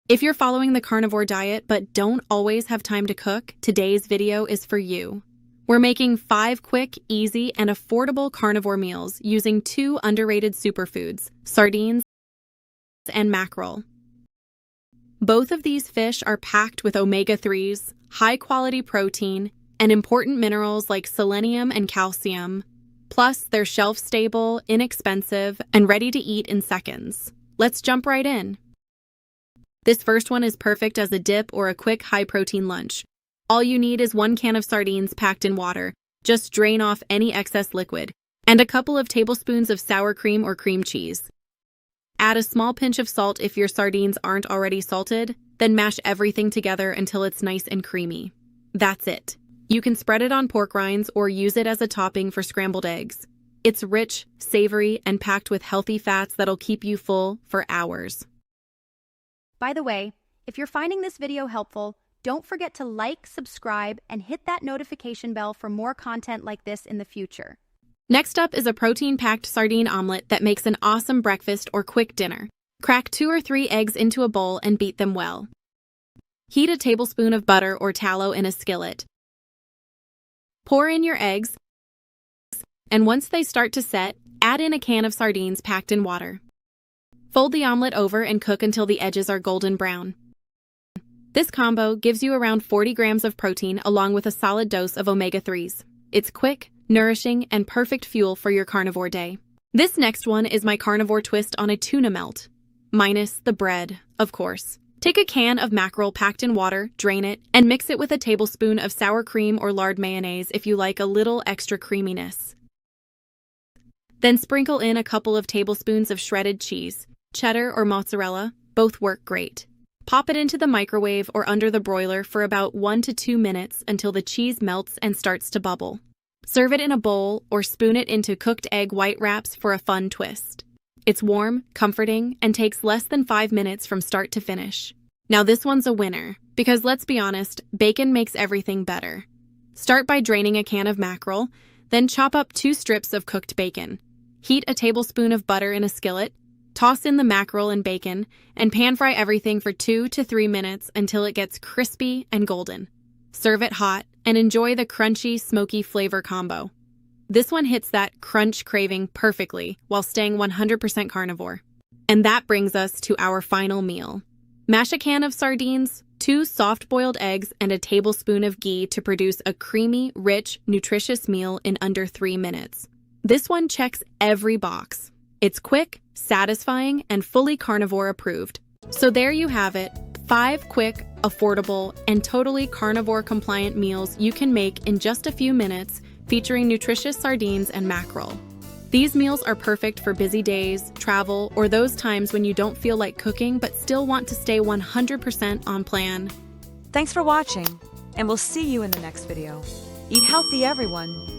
If you're following the carnivore diet but don't always have time to cook, today's video is for you. We're making 5 quick, easy, and affordable carnivore meals using 2 underrated superfoods, sardines and mackerel. Both of these fish are packed with omega-3s, high-quality protein, and important minerals like selenium and calcium. Plus, they're shelf-stable, inexpensive, and ready to eat in seconds. Let's jump right in. This first one is perfect as a dip or a quick high-protein lunch. All you need is 1 can of sardines packed in water. Just drain off any excess liquid, and a couple of tablespoons of sour cream or cream cheese. Add a small pinch of salt if your sardines aren't already salted, then mash everything together until it's nice and creamy. That's it. You can spread it on pork rinds or use it as a topping for scrambled eggs. It's rich, savory, and packed with healthy fats that'll keep you full for hours. By the way, if you're finding this video helpful, don't forget to like, subscribe, and hit that notification bell for more content like this in the future. Next up is a protein-packed sardine omelet that makes an awesome breakfast or quick dinner. Crack 2 or 3 eggs into a bowl and beat them well. Heat a tablespoon of butter or tallow in a skillet. Pour in your eggs, and once they start to set, add in a can of sardines packed in water. Fold the omelet over and cook until the edges are golden brown. This combo gives you around 40 grams of protein along with a solid dose of omega-3s. It's quick, nourishing, and perfect fuel for your carnivore day. This next one is my carnivore twist on a tuna melt. Minus the bread, of course. Take a can of mackerel packed in water, drain it, and mix it with a tablespoon of sour cream or lard mayonnaise if you like a little extra creaminess. Then sprinkle in a couple of tablespoons of shredded cheese. Cheddar or mozzarella, both work great. Pop it into the microwave or under the broiler for about 1 to 2 minutes until the cheese melts and starts to bubble. Serve it in a bowl or spoon it into cooked egg white wraps for a fun twist. It's warm, comforting, and takes less than 5 minutes from start to finish. Now this one's a winner, because let's be honest, bacon makes everything better. Start by draining a can of mackerel, then chop up 2 strips of cooked bacon. Heat a tablespoon of butter in a skillet, toss in the mackerel and bacon, and pan-fry everything for 2 to 3 minutes until it gets crispy and golden. Serve it hot, and enjoy the crunchy, smoky flavor combo. This one hits that crunch craving perfectly while staying 100% carnivore. And that brings us to our final meal. Mash a can of sardines, 2 soft-boiled eggs, and a tablespoon of ghee to produce a creamy, rich, nutritious meal in under 3 minutes. This one checks every box. It's quick, satisfying, and fully carnivore approved. So there you have it, 5 quick, affordable, and totally carnivore compliant meals you can make in just a few minutes, featuring nutritious sardines and mackerel. These meals are perfect for busy days, travel, or those times when you don't feel like cooking but still want to stay 100% on plan. Thanks for watching, and we'll see you in the next video. Eat healthy, everyone.